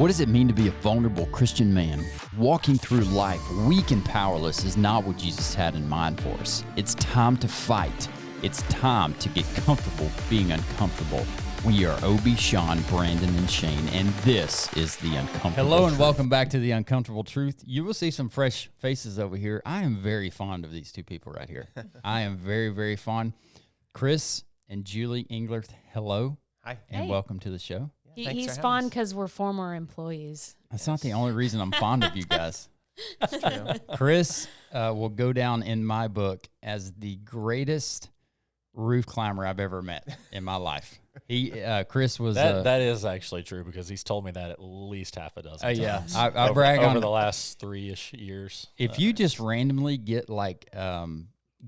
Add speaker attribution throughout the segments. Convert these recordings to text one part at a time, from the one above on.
Speaker 1: What does it mean to be a vulnerable Christian man? Walking through life weak and powerless is not what Jesus had in mind for us. It's time to fight. It's time to get comfortable being uncomfortable. We are Obie, Sean, Brandon, and Shane, and this is The Uncomfortable
Speaker 2: Hello and
Speaker 1: Truth.
Speaker 2: welcome back to The Uncomfortable Truth. You will see some fresh faces over here. I am very fond of these two people right here. I am very, very fond. Chris and Julie Englert, hello.
Speaker 3: Hi.
Speaker 2: And welcome to the show.
Speaker 4: He's fond because we're former employees.
Speaker 2: That's not the only reason I'm fond of you guys.
Speaker 3: That's true.
Speaker 2: Chris will go down in my book as the greatest roof climber I've ever met in my life. Chris was
Speaker 5: that is actually true because he's told me that at least half a dozen times.
Speaker 2: Yeah, I brag
Speaker 5: over
Speaker 2: on
Speaker 5: the last 3-ish years.
Speaker 2: If you just randomly get like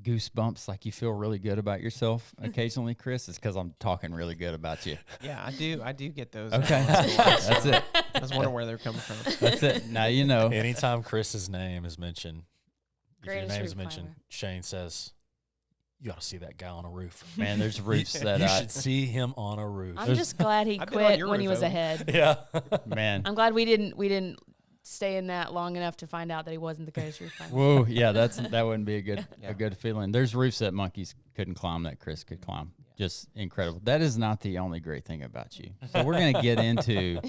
Speaker 2: goosebumps, like you feel really good about yourself occasionally, Chris, it's because I'm talking really good about you.
Speaker 3: Yeah, I do get those.
Speaker 2: Okay, that's it.
Speaker 3: I was wondering where they're coming from.
Speaker 2: That's it. Now you know.
Speaker 5: Anytime Chris's name is mentioned, if your
Speaker 4: Greatest
Speaker 5: name is
Speaker 4: roof
Speaker 5: mentioned,
Speaker 4: climber.
Speaker 5: Shane says, "You got to see that guy on a roof.
Speaker 2: Man, there's roofs that
Speaker 5: You should see him on a roof."
Speaker 4: I'm just glad he
Speaker 3: I've been on
Speaker 4: quit
Speaker 3: your
Speaker 4: when he
Speaker 3: roof,
Speaker 4: was
Speaker 3: Owen.
Speaker 4: ahead.
Speaker 5: Yeah.
Speaker 2: man.
Speaker 4: I'm glad we didn't stay in that long enough to find out that he wasn't the greatest roof climber.
Speaker 2: Whoa, yeah, that wouldn't be a
Speaker 3: Yeah.
Speaker 2: good feeling. There's roofs that monkeys couldn't climb that Chris could climb. Just incredible. That is not the only great thing about you. So we're gonna get into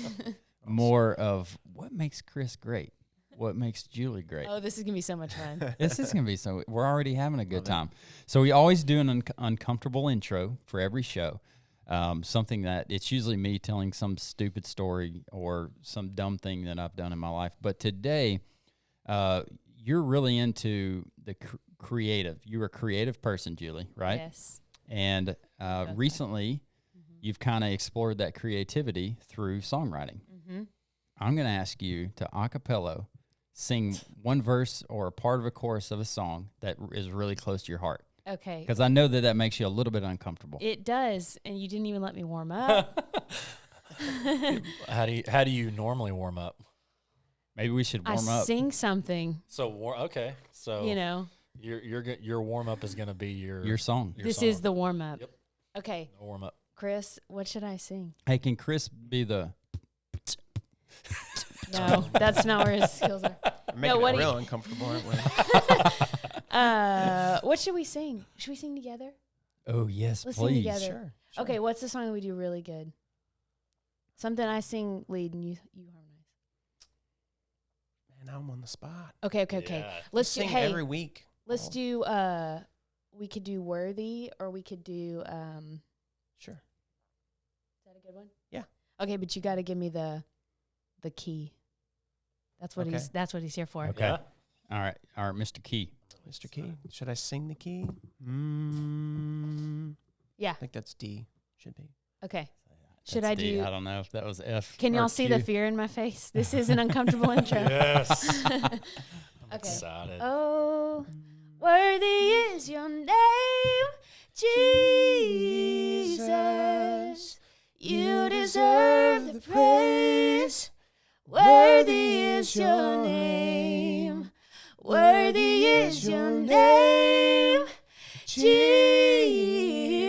Speaker 2: more of what makes Chris great, what makes Julie great.
Speaker 4: Oh, this is gonna be so much fun.
Speaker 2: This is going to be so, we're already having a good time. So we always do an uncomfortable intro for every show. Something that it's usually me telling some stupid story or some dumb thing that I've done in my life. But today, you're really into the creative. You're a creative person, Julie, right?
Speaker 4: Yes.
Speaker 2: And recently, you've kind of explored that creativity through songwriting.
Speaker 4: Mm-hmm.
Speaker 2: I'm going to ask you to a cappella sing one verse or a part of a chorus of a song that is really close to your heart.
Speaker 4: Okay.
Speaker 2: Because I know that makes you a little bit uncomfortable.
Speaker 4: It does, and you didn't even let me warm up.
Speaker 5: How do you normally warm up?
Speaker 2: Maybe we should
Speaker 4: I
Speaker 2: warm up.
Speaker 4: sing something.
Speaker 5: So okay. So
Speaker 4: You know,
Speaker 5: your warm up is going to be
Speaker 2: Your song.
Speaker 4: this
Speaker 5: song.
Speaker 4: is the warm up.
Speaker 5: Yep.
Speaker 4: Okay,
Speaker 5: No warm up.
Speaker 4: Chris, what should I sing?
Speaker 2: Hey, can Chris be the...
Speaker 4: No, that's not where his skills are.
Speaker 3: We're making
Speaker 4: what
Speaker 3: it
Speaker 4: do
Speaker 3: real
Speaker 4: you-
Speaker 3: uncomfortable, aren't we?
Speaker 4: What should we sing? Should we sing together?
Speaker 2: Oh, yes,
Speaker 4: Let's sing
Speaker 2: please.
Speaker 4: together.
Speaker 3: Sure.
Speaker 4: Okay, what's the song that we do really good? Something I sing lead and you harmonize.
Speaker 3: Man, now I'm on the spot.
Speaker 4: Okay.
Speaker 5: Yeah.
Speaker 4: Let's do.
Speaker 3: Sing
Speaker 4: Hey,
Speaker 3: every week.
Speaker 4: let's
Speaker 3: Oh,
Speaker 4: do. We could do worthy, or we could do.
Speaker 3: Sure.
Speaker 4: Is that a good one?
Speaker 3: Yeah.
Speaker 4: Okay, but you got to give me the key. That's what
Speaker 3: Okay.
Speaker 4: he's here for.
Speaker 2: Okay.
Speaker 5: Yeah.
Speaker 2: All right, Mr. Key.
Speaker 3: Mr. Key. Should I sing the key?
Speaker 4: Yeah.
Speaker 3: I think that's D. Should be.
Speaker 4: Okay. Should
Speaker 2: That's
Speaker 4: I
Speaker 2: D.
Speaker 4: do?
Speaker 2: I don't know if that was F.
Speaker 4: Can
Speaker 2: or
Speaker 4: y'all see the
Speaker 2: Q.
Speaker 4: fear in my face? This is an uncomfortable intro.
Speaker 5: Yes. I'm
Speaker 4: Okay.
Speaker 5: excited.
Speaker 4: Oh, worthy is your name, Jesus. You deserve the praise. Worthy is your name. Worthy is your name,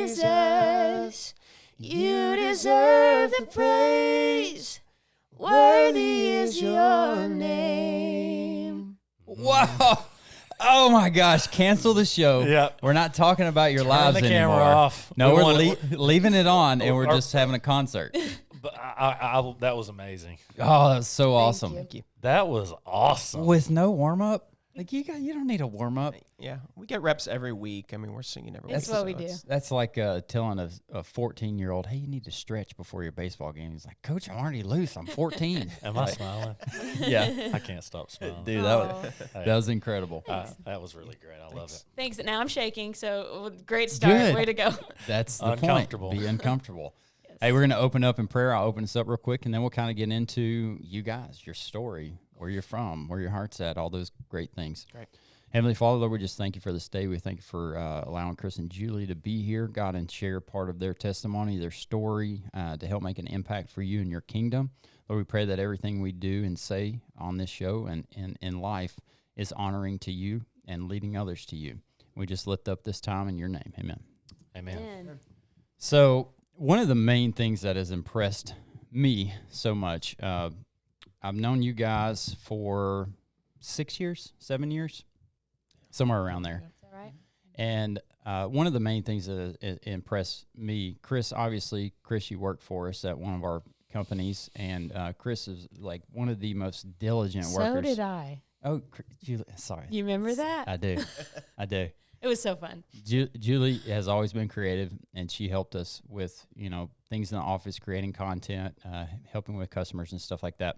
Speaker 4: Jesus. You deserve the praise. Worthy is your name.
Speaker 2: Wow. Oh, my gosh. Cancel the show.
Speaker 5: Yep.
Speaker 2: We're not talking about your
Speaker 5: Turn
Speaker 2: lives
Speaker 5: the
Speaker 2: anymore.
Speaker 5: camera off.
Speaker 2: No,
Speaker 5: We
Speaker 2: we're
Speaker 5: want-
Speaker 2: leaving it on, and we're
Speaker 5: Or-
Speaker 2: just having a concert.
Speaker 5: But I that was amazing.
Speaker 2: Oh, that was so awesome.
Speaker 4: you.
Speaker 3: Thank you.
Speaker 5: That was awesome.
Speaker 2: With no warm-up? Like, you don't need a warm-up.
Speaker 3: Yeah, we get reps every week. I mean, we're singing every
Speaker 4: That's
Speaker 3: week.
Speaker 4: what we do.
Speaker 3: it's-
Speaker 2: That's like telling a 14-year-old, hey, you need to stretch before your baseball game. He's like, Coach, I'm already loose. I'm 14.
Speaker 5: Am I smiling?
Speaker 2: Yeah.
Speaker 5: I can't stop smiling.
Speaker 2: Dude,
Speaker 4: Aw.
Speaker 2: that was incredible.
Speaker 5: That was really great. I love it.
Speaker 4: Thanks. Now I'm shaking, so great start.
Speaker 2: Good.
Speaker 4: Way to go.
Speaker 2: That's the
Speaker 5: Uncomfortable.
Speaker 2: point. Be uncomfortable. Hey, we're going to open up in prayer. I'll open this up real quick, and then we'll kind of get into you guys, your story, where you're from, where your heart's at, all those great things.
Speaker 3: Great.
Speaker 2: Heavenly Father, Lord, we just thank you for this day. We thank you for allowing Chris and Julie to be here, God, and share part of their testimony, their story, to help make an impact for you and your kingdom. Lord, we pray that everything we do and say on this show and in life is honoring to you and leading others to you. We just lift up this time in your name. Amen.
Speaker 5: Amen.
Speaker 4: Man.
Speaker 2: So one of the main things that has impressed me so much I've known you guys for 6 years, 7 years, somewhere around there.
Speaker 4: Is that right?
Speaker 2: And one of the main things that impressed me, Chris, you work for us at one of our companies, and Chris is like one of the most diligent workers.
Speaker 4: So did I.
Speaker 2: Oh, Julie, sorry.
Speaker 4: You remember that?
Speaker 2: I do. I do.
Speaker 4: It was so fun.
Speaker 2: Julie has always been creative, and she helped us with, things in the office, creating content, helping with customers and stuff like that.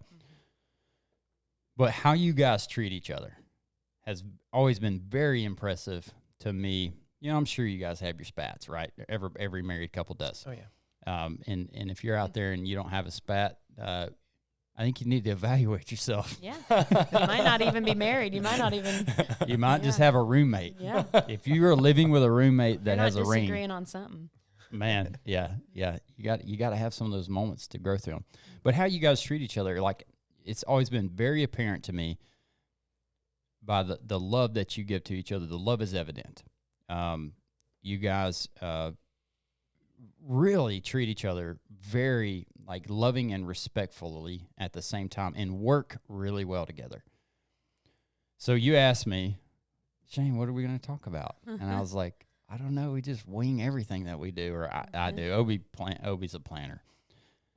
Speaker 2: But how you guys treat each other has always been very impressive to me. I'm sure you guys have your spats, right? Every married couple does.
Speaker 3: Oh yeah.
Speaker 2: And if you're out there and you don't have a spat, I think you need to evaluate yourself.
Speaker 4: Yeah. You might not even be married. You might not even.
Speaker 2: You might just
Speaker 4: Yeah.
Speaker 2: have a roommate.
Speaker 4: Yeah.
Speaker 2: If you are living with a roommate that
Speaker 4: You're
Speaker 2: has
Speaker 4: not
Speaker 2: a ring,
Speaker 4: disagreeing on something.
Speaker 2: man, yeah, you got to have some of those moments to go through them. But how you guys treat each other, like, it's always been very apparent to me by the love that you give to each other. The love is evident. You guys really treat each other very loving and respectfully at the same time, and work really well together. So you asked me, Shane, what are we going to talk about? And I was like, I don't know. We just wing everything that we do, or I do. Obie's a planner.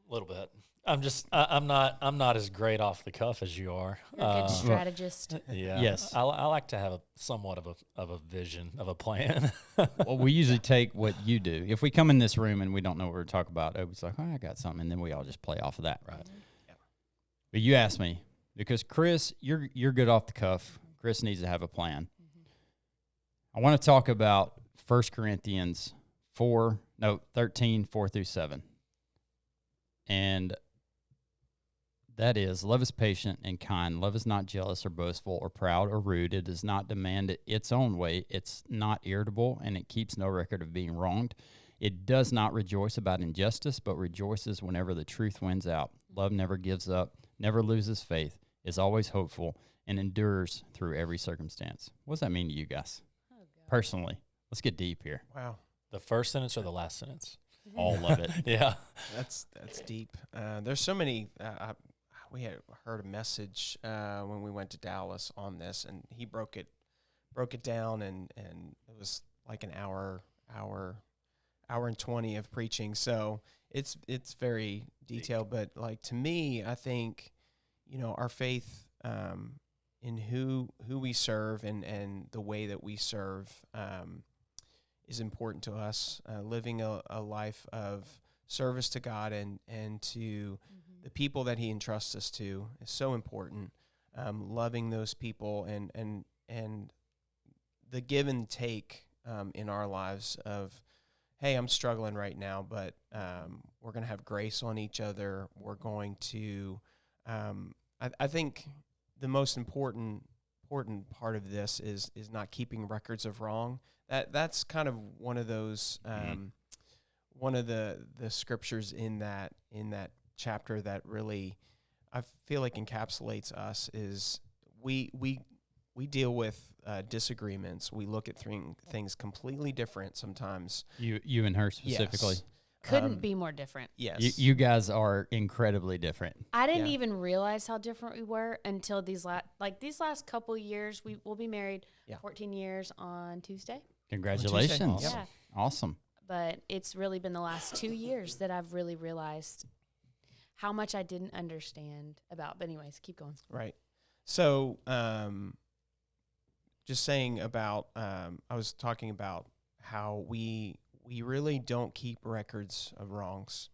Speaker 5: A little bit. I'm not as great off the cuff as you are.
Speaker 4: You're a good strategist.
Speaker 5: Yeah.
Speaker 2: Yes.
Speaker 5: I like to have somewhat of a vision, of a plan.
Speaker 2: Well, we usually take what you do. If we come in this room and we don't know what we're talking about, Obie's like, I got something, and then we all just play off of that.
Speaker 5: Right.
Speaker 3: Yeah.
Speaker 2: But you asked me, because Chris, you're good off the cuff. Chris needs to have a plan. I want to talk about 1 Corinthians 13, 4 through 7. And that is, love is patient and kind. Love is not jealous or boastful or proud or rude. It does not demand its own way. It's not irritable, and it keeps no record of being wronged. It does not rejoice about injustice, but rejoices whenever the truth wins out. Love never gives up, never loses faith, is always hopeful, and endures through every circumstance. What does that mean to you guys? Personally, let's get deep here.
Speaker 3: Wow.
Speaker 5: The first sentence or the last sentence?
Speaker 2: All of it.
Speaker 5: Yeah.
Speaker 3: That's deep. There's so many. We had heard a message when we went to Dallas on this, and he broke it down, and it was like an hour and 20 of preaching. So it's very detailed, but to me, I think our faith in who we serve and the way that we serve is important to us. Living a life of service to God and to the people that He entrusts us to is so important. Loving those people and the give and take in our lives of, hey, I'm struggling right now, but we're going to have grace on each other. We're going to, I think the most important part of this is not keeping records of wrong. That's kind of one of those one of the scriptures in that chapter that really I feel like encapsulates us is we deal with disagreements. We look at things completely different sometimes.
Speaker 2: You and her specifically.
Speaker 3: Yes.
Speaker 4: Couldn't be more different.
Speaker 3: Yes.
Speaker 2: You guys are incredibly different.
Speaker 4: I didn't
Speaker 3: Yeah.
Speaker 4: even realize how different we were until these last couple years. We'll be married 14 years on Tuesday.
Speaker 2: Congratulations.
Speaker 3: Yep.
Speaker 4: Yeah.
Speaker 2: Awesome.
Speaker 4: But it's really been the last 2 years that I've really realized how much I didn't understand about. But anyways, keep going.
Speaker 3: Right. So, just saying about, I was talking about how we really don't keep records of wrongs.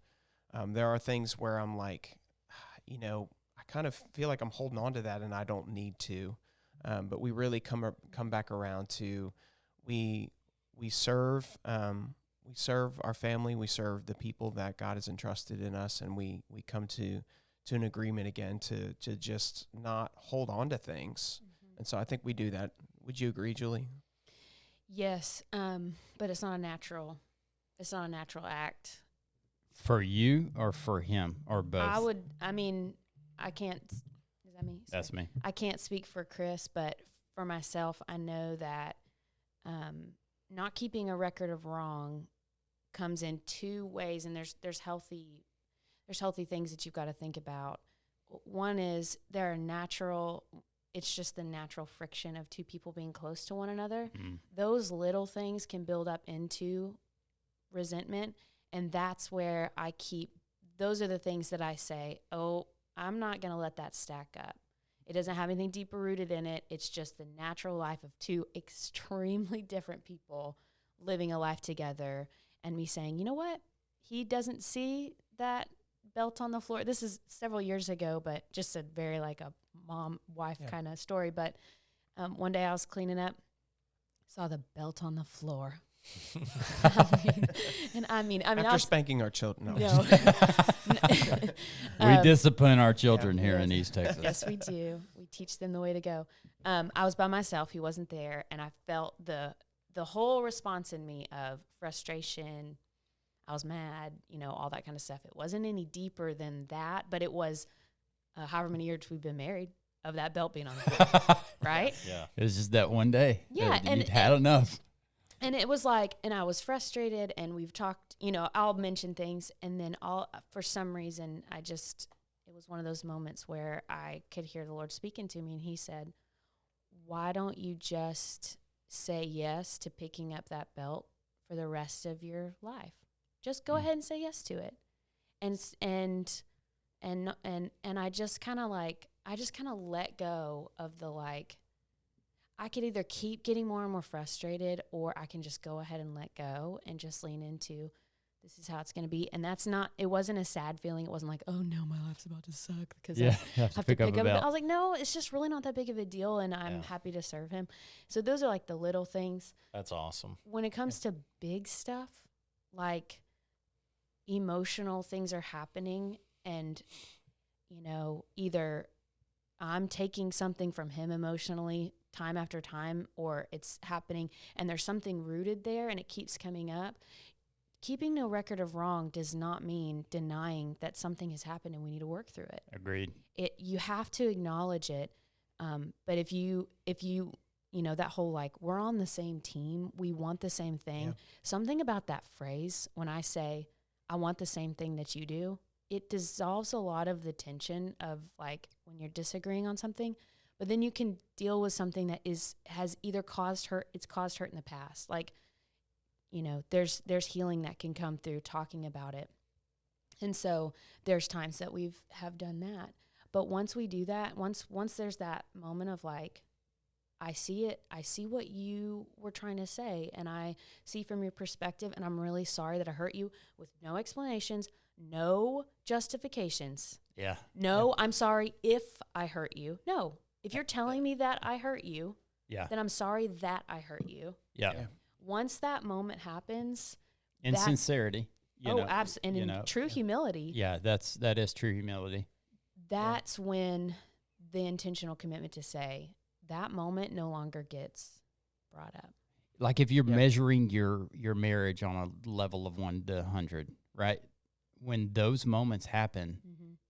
Speaker 3: There are things where I'm like, I kind of feel like I'm holding on to that and I don't need to. But we really come back around to we serve our family, we serve the people that God has entrusted in us, and we come to an agreement again to just not hold on to things. And so I think we do that. Would you agree, Julie?
Speaker 4: Yes, but it's not a natural act.
Speaker 2: For you or for him or both?
Speaker 4: I can't. Is that me?
Speaker 2: That's me.
Speaker 4: I can't speak for Chris, but for myself, I know that not keeping a record of wrong comes in two ways, and there's healthy things that you've got to think about. one is it's just the natural friction of two people being close to one another. Those little things can build up into resentment. And that's where those are the things that I say, oh, I'm not going to let that stack up. It doesn't have anything deeper rooted in it. It's just the natural life of two extremely different people living a life together, and me saying, you know what? He doesn't see that belt on the floor. This is several years ago, but just a very like a mom-wife kind of story. But one day I was cleaning up, saw the belt on the floor. I mean,
Speaker 3: After spanking our children. No.
Speaker 2: We discipline our children here in East Texas.
Speaker 4: Yes, we do. We teach them the way to go. I was by myself. He wasn't there. And I felt the whole response in me of frustration. I was mad, all that kind of stuff. It wasn't any deeper than that, but it was however many years we've been married of that belt being on the floor, right?
Speaker 2: Yeah. It was just that one day.
Speaker 4: Yeah.
Speaker 2: And you'd had enough.
Speaker 4: And it was like, and I was frustrated, and we've talked, I'll mention things, and then for some reason, it was one of those moments where I could hear the Lord speaking to me, and he said, why don't you just say yes to picking up that belt for the rest of your life? Just go ahead and say yes to it. And I just kind of let go of the like, I could either keep getting more and more frustrated, or I can just go ahead and let go and just lean into, this is how it's going to be. And it wasn't a sad feeling. It wasn't like, oh no, my life's about to suck because I have to pick up a belt. I was like, no, it's just really not that big of a deal, and I'm happy to serve him. So those are like the little things.
Speaker 5: That's awesome.
Speaker 4: When it comes to big stuff, like emotional things are happening, and, either I'm taking something from him emotionally time after time, or it's happening and there's something rooted there and it keeps coming up. Keeping no record of wrong does not mean denying that something has happened and we need to work through it.
Speaker 2: Agreed.
Speaker 4: You have to acknowledge it. But if you that whole like, we're on the same team, we want the same thing. Something about that phrase, when I say, I want the same thing that you do, it dissolves a lot of the tension of like when you're disagreeing on something. But then you can deal with something that has either caused hurt in the past. Like, there's healing that can come through talking about it. And so there's times that have done that. But once we do that, once there's that moment of like, I see it, I see what you were trying to say, and I see from your perspective, and I'm really sorry that I hurt you, with no explanations, no justifications.
Speaker 2: Yeah.
Speaker 4: No, I'm sorry if I hurt you. No. If you're telling me that I hurt you, then I'm sorry that I hurt you.
Speaker 2: Yeah.
Speaker 4: Once that moment happens.
Speaker 2: In sincerity.
Speaker 4: Absolutely. And in true humility.
Speaker 2: Yeah, that is true humility.
Speaker 4: That's when the intentional commitment to say, that moment no longer gets brought up.
Speaker 2: Like if you're measuring your marriage on a level of 1 to 100, right? When those moments happen,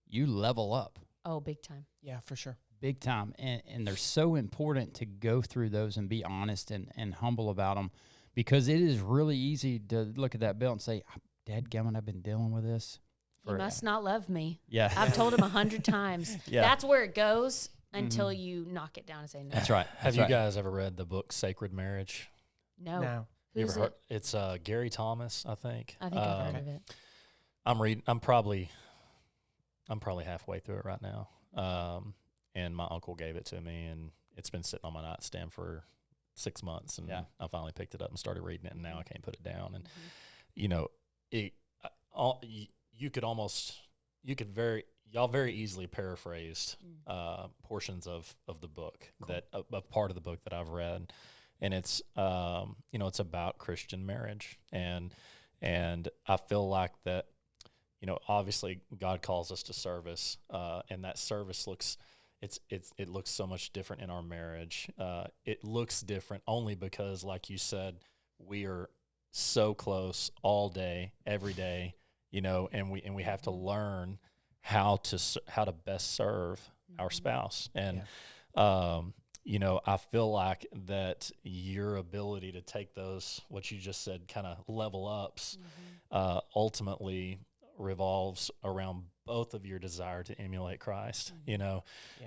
Speaker 2: you level up.
Speaker 4: Oh, big time.
Speaker 3: Yeah, for sure.
Speaker 2: Big time. And they're so important to go through those and be honest and humble about them, because it is really easy to look at that bill and say, dadgummit, I've been dealing with this.
Speaker 4: He must not love me.
Speaker 2: Yeah.
Speaker 4: I've told him 100 times. Yeah. That's where it goes until you knock it down and say no.
Speaker 2: That's right.
Speaker 5: Have you guys ever read the book Sacred Marriage?
Speaker 4: No.
Speaker 5: Who's it? It's Gary Thomas, I think.
Speaker 4: I think I've heard of it.
Speaker 5: I'm probably halfway through it right now. And my uncle gave it to me, and it's been sitting on my nightstand for 6 months, and I finally picked it up and started reading it, and now I can't put it down. And y'all very easily paraphrased portions of the book, a part of the book that I've read, and it's it's about Christian marriage, and I feel like that, obviously God calls us to service, and that service looks so much different in our marriage. It looks different only because, like you said, we are so close all day, every day, and we have to learn how to best serve our spouse. And I feel like that your ability to take those, what you just said, kind of level ups, ultimately revolves around both of your desire to emulate Christ,
Speaker 3: Yeah.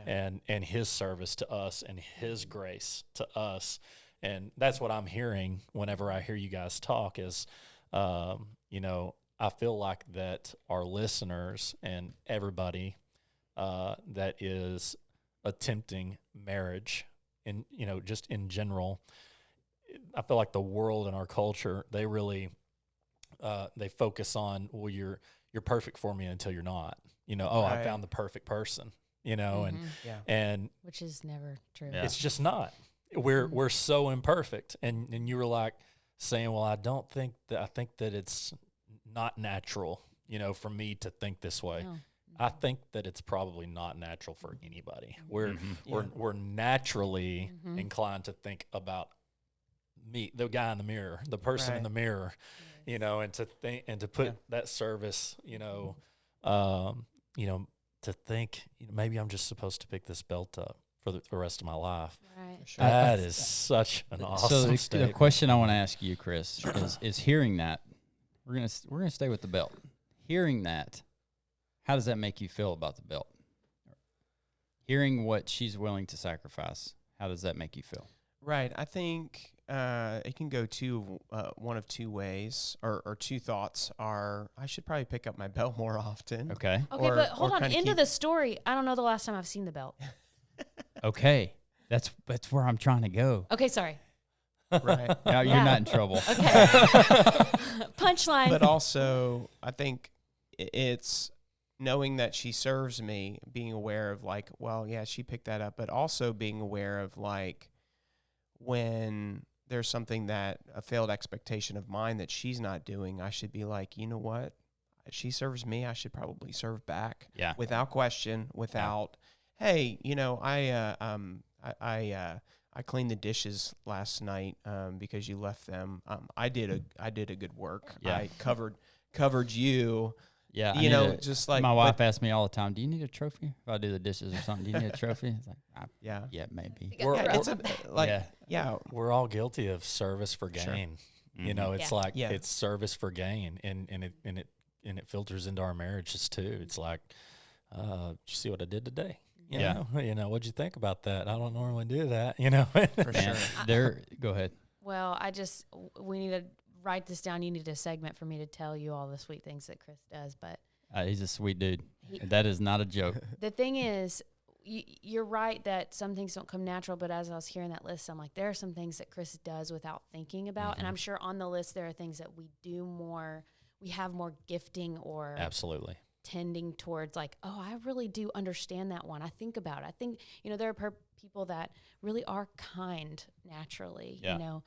Speaker 5: and his service to us and his grace to us. And that's what I'm hearing whenever I hear you guys talk is, I feel like that our listeners and everybody that is attempting marriage and, just in general, I feel like the world and our culture, they really, they focus on, well, you're perfect for me until you're not, I
Speaker 3: Right.
Speaker 5: found the perfect person, and
Speaker 3: Yeah.
Speaker 4: Mm-hmm. Which is never true.
Speaker 2: Yeah.
Speaker 5: it's just not. We're so imperfect. And you were like saying, well, I think that it's not natural, for me to think this way.
Speaker 4: No.
Speaker 5: I think that it's probably not natural for anybody.
Speaker 3: Yeah.
Speaker 5: We're naturally
Speaker 4: Mhm.
Speaker 5: inclined to think about me, the guy in the mirror, the person in
Speaker 3: Right.
Speaker 5: the mirror,
Speaker 4: Yes.
Speaker 5: and to think and to put
Speaker 3: Yeah.
Speaker 5: that service, to think maybe I'm just supposed to pick this belt up for the rest of my life.
Speaker 4: Right.
Speaker 3: For sure.
Speaker 5: That is such an awesome
Speaker 2: So the
Speaker 5: statement.
Speaker 2: question I want to ask you, Chris, is hearing that we're gonna stay with the belt. Hearing that, how does that make you feel about the belt? Hearing what she's willing to sacrifice, how does that make you feel?
Speaker 3: Right. I think it can go one of two ways, or two thoughts are, I should probably pick up my belt more often.
Speaker 2: Okay.
Speaker 4: Okay,
Speaker 3: Or-
Speaker 4: but hold
Speaker 3: or
Speaker 4: on.
Speaker 3: kinda
Speaker 4: Into
Speaker 3: keep-
Speaker 4: the story, I don't know the last time I've seen the belt.
Speaker 2: Okay. That's where I'm trying to go.
Speaker 4: Okay, sorry.
Speaker 3: Right.
Speaker 2: Now you're
Speaker 4: Yeah.
Speaker 2: not in trouble.
Speaker 4: Okay. Punchline.
Speaker 3: But also, I think it's knowing that she serves me, being aware of like, well, yeah, she picked that up, but also being aware of like when there's something that a failed expectation of mine that she's not doing, I should be like, you know what? She serves me, I should probably serve back
Speaker 2: Yeah.
Speaker 3: without question, without, hey, I cleaned the dishes last night because you left them. I did a good work.
Speaker 2: Yeah.
Speaker 3: I covered you.
Speaker 2: Yeah. I
Speaker 3: You
Speaker 2: need
Speaker 3: know,
Speaker 2: a-
Speaker 3: just like
Speaker 2: my wife
Speaker 3: but-
Speaker 2: asks me all the time, do you need a trophy if I do the dishes or something? Do you need a trophy? It's like,
Speaker 3: Yeah,
Speaker 2: yeah, maybe.
Speaker 4: got
Speaker 5: We're-
Speaker 3: yeah, it's like
Speaker 2: Yeah.
Speaker 3: yeah,
Speaker 5: We're all guilty of service for
Speaker 3: Sure.
Speaker 5: gain.
Speaker 2: Mhm.
Speaker 5: It's
Speaker 4: Yeah.
Speaker 5: like
Speaker 3: Yeah.
Speaker 5: it's service for gain, and it filters into our marriages too. It's like, did you see what I did today?
Speaker 2: Yeah.
Speaker 5: What'd you think about that? I don't normally do that.
Speaker 3: for
Speaker 2: Man,
Speaker 3: sure.
Speaker 2: go ahead.
Speaker 4: Well, we need to write this down. You need a segment for me to tell you all the sweet things that Chris does. But
Speaker 2: He's a sweet dude.
Speaker 4: He-
Speaker 2: That is not a joke.
Speaker 4: the thing is, you're right that some things don't come natural. But as I was hearing that list, I'm like, there are some things that Chris does without thinking about. And I'm sure on the list there are things that we do more. We have more gifting or
Speaker 5: Absolutely.
Speaker 4: tending towards like, oh, I really do understand that one. I think about it. I think, there are people that really are kind naturally,
Speaker 2: Yeah.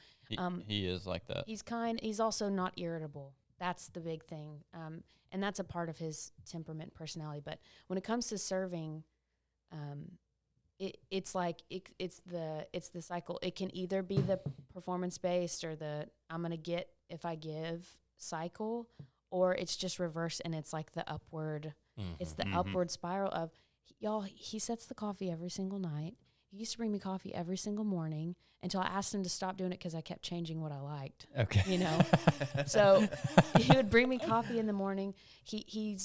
Speaker 2: He is like that.
Speaker 4: He's kind. He's also not irritable. That's the big thing. And that's a part of his temperament, personality. But when it comes to serving, it's like it's the cycle. It can either be the performance based or the I'm gonna get if I give cycle, or it's just reverse and it's like the upward. It's the upward spiral of y'all. He sets the coffee every single night. He used to bring me coffee every single morning until I asked him to stop doing it because I kept changing what I liked.
Speaker 2: Okay.
Speaker 4: So he would bring me coffee in the morning. He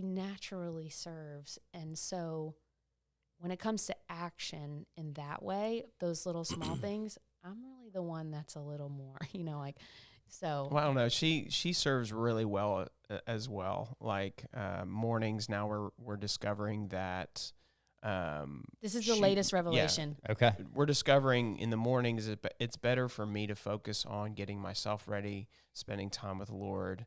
Speaker 4: naturally serves. And so when it comes to action in that way, those little small things, I'm really the one that's a little more, so.
Speaker 3: Well, I don't know. She serves really well as well. Like mornings now, we're discovering that.
Speaker 4: This is the latest revelation.
Speaker 2: Okay.
Speaker 3: We're discovering in the mornings it's better for me to focus on getting myself ready, spending time with the Lord,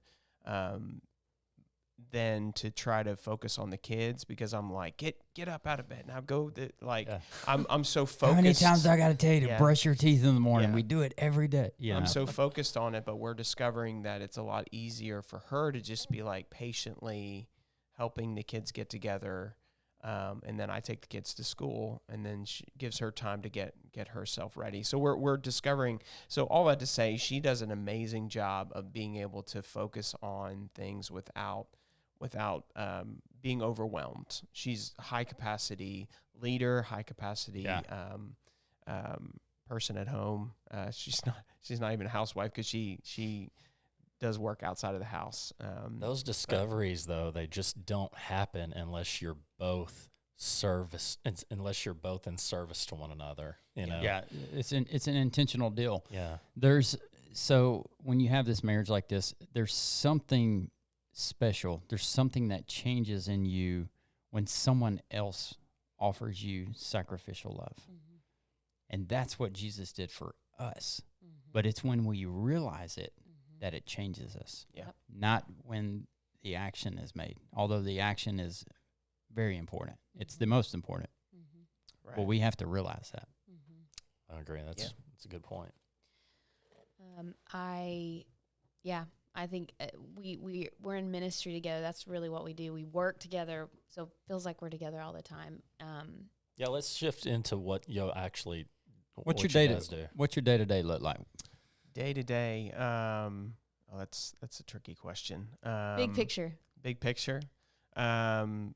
Speaker 3: than to try to focus on the kids because I'm like, get up out of bed now, go.
Speaker 2: Yeah.
Speaker 3: I'm so focused.
Speaker 2: How many times I got to tell you to
Speaker 3: Yeah.
Speaker 2: brush your teeth in the morning?
Speaker 3: Yeah.
Speaker 2: We do it every day.
Speaker 3: I'm so focused on it, but we're discovering that it's a lot easier for her to just be like patiently helping the kids get together. And then I take the kids to school, and then she gives her time to get herself ready. So we're discovering. So all that to say, she does an amazing job of being able to focus on things without being overwhelmed. She's a high capacity leader, high capacity person at home. She's not even a housewife because she does work outside of the house.
Speaker 5: Those discoveries, though, they just don't happen unless you're both unless you're both in service to one another. You know.
Speaker 2: Yeah, it's an intentional deal.
Speaker 5: Yeah.
Speaker 2: So when you have this marriage like this, there's something special. There's something that changes in you when someone else offers you sacrificial love.
Speaker 4: Mm-hmm.
Speaker 2: And that's what Jesus did for us.
Speaker 4: Mm-hmm.
Speaker 2: But it's when we realize it that it changes us.
Speaker 3: Yeah.
Speaker 4: Yep.
Speaker 2: Not when the action is made, although the action is very important. It's the most important.
Speaker 4: Mm-hmm.
Speaker 3: Right.
Speaker 2: But we have to realize that.
Speaker 4: Mm-hmm.
Speaker 5: I agree. That's a good point.
Speaker 4: I think we're in ministry together. That's really what we do. We work together, so it feels like we're together all the time.
Speaker 5: Yeah, let's shift into what you actually.
Speaker 2: What's
Speaker 5: what
Speaker 2: your
Speaker 5: you
Speaker 2: day
Speaker 5: guys do?
Speaker 2: What's your day to day look like?
Speaker 3: Day to day. That's a tricky question.
Speaker 4: Big picture.
Speaker 3: Big picture. Kind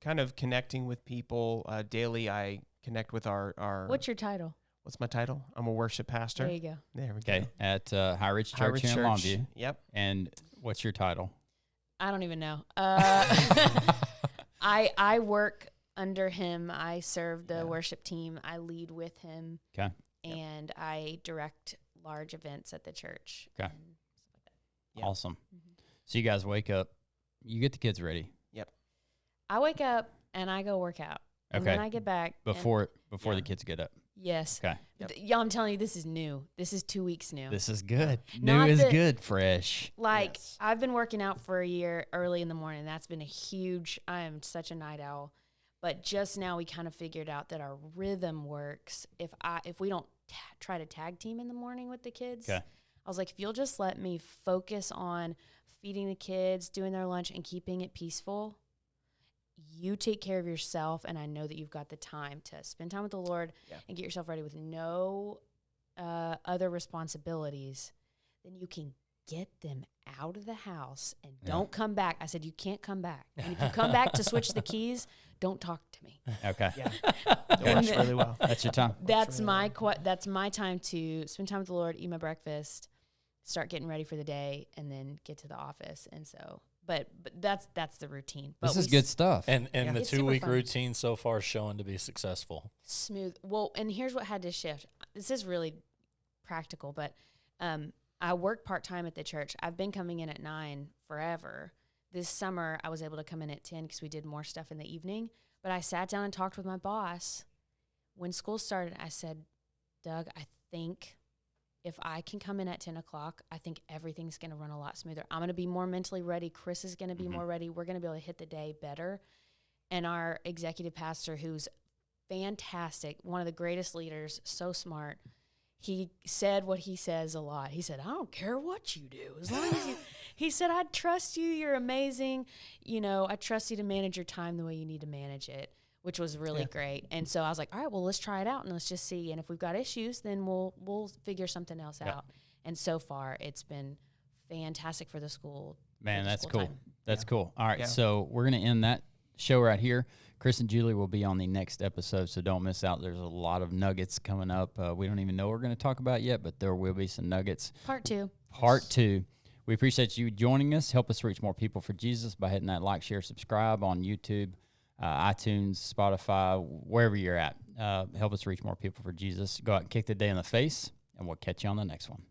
Speaker 3: of connecting with people daily. I connect with our.
Speaker 4: What's your title?
Speaker 3: What's my title? I'm a worship pastor.
Speaker 4: There you go.
Speaker 3: There we
Speaker 2: Okay,
Speaker 3: go.
Speaker 2: at High Ridge
Speaker 3: High
Speaker 2: Church
Speaker 3: Ridge
Speaker 2: here in Longview.
Speaker 3: Yep.
Speaker 2: And what's your title?
Speaker 4: I don't even know. I work under him. I serve the worship team. I lead with him.
Speaker 2: Okay.
Speaker 4: And I direct large events at the church.
Speaker 2: Okay.
Speaker 4: and stuff like that.
Speaker 3: Yeah.
Speaker 2: Awesome.
Speaker 4: Mhm.
Speaker 2: So you guys wake up, you get the kids ready
Speaker 4: I wake up and I go work out. And
Speaker 2: Okay.
Speaker 4: then I get back. and-
Speaker 2: before
Speaker 3: Yeah.
Speaker 2: the kids get up.
Speaker 4: yes.
Speaker 2: Okay.
Speaker 3: Yep.
Speaker 4: Y'all, I'm telling you, this is new. This is 2 weeks new.
Speaker 2: This is good.
Speaker 4: Not
Speaker 2: New is
Speaker 4: that-
Speaker 2: good, fresh.
Speaker 4: Like,
Speaker 3: Yes.
Speaker 4: I've been working out for a year early in the morning. That's been I am such a night owl. But just now we kind of figured out that our rhythm works if we don't try to tag team in the morning with the kids.
Speaker 2: Okay.
Speaker 4: I was like, if you'll just let me focus on feeding the kids, doing their lunch, and keeping it peaceful, you take care of yourself, and I know that you've got the time to spend time with the Lord and get yourself ready with no other responsibilities, then you can get them out of the house and don't come back. I said, you can't come back. And if you come back to switch the keys, don't talk to me.
Speaker 2: Okay.
Speaker 3: Yeah. It works really well.
Speaker 2: That's your time.
Speaker 4: That's my time to spend time with the Lord, eat my breakfast, start getting ready for the day, and then get to the office. And so, but that's the routine. But
Speaker 2: This is good stuff.
Speaker 5: And
Speaker 3: Yeah.
Speaker 5: the
Speaker 4: It's super
Speaker 5: 2 week
Speaker 4: fun.
Speaker 5: routine so far is showing to be successful.
Speaker 4: Smooth. Well, and here's what had to shift. This is really practical, but I work part-time at the church. I've been coming in at 9 forever. This summer, I was able to come in at 10 because we did more stuff in the evening. But I sat down and talked with my boss. When school started, I said, Doug, I think if I can come in at 10 o'clock, I think everything's going to run a lot smoother. I'm going to be more mentally ready. Chris is going to be more ready. We're going to be able to hit the day better. And our executive pastor, who's fantastic, one of the greatest leaders, so smart, he said what he says a lot. He said, I don't care what you do. As long as you, he said, I trust you. You're amazing. You know, I trust you to manage your time the way you need to manage it, which was really great. And so I was like, all right, well, let's try it out and let's just see. And if we've got issues, then we'll figure something else out. And so far it's been fantastic for the school.
Speaker 2: Man,
Speaker 4: for the
Speaker 2: that's
Speaker 4: school
Speaker 2: cool.
Speaker 4: time.
Speaker 2: That's cool. All right,
Speaker 3: Yeah.
Speaker 2: so we're going to end that show right here. Chris and Julie will be on the next episode, so don't miss out. There's a lot of nuggets coming up. We don't even know what we're going to talk about yet, but there will be some nuggets.
Speaker 4: Part 2.
Speaker 2: Part 2. We appreciate you joining us. Help us reach more people for Jesus by hitting that like, share, subscribe on YouTube, iTunes, Spotify, wherever you're at. Help us reach more people for Jesus. Go out and kick the day in the face, and we'll catch you on the next one.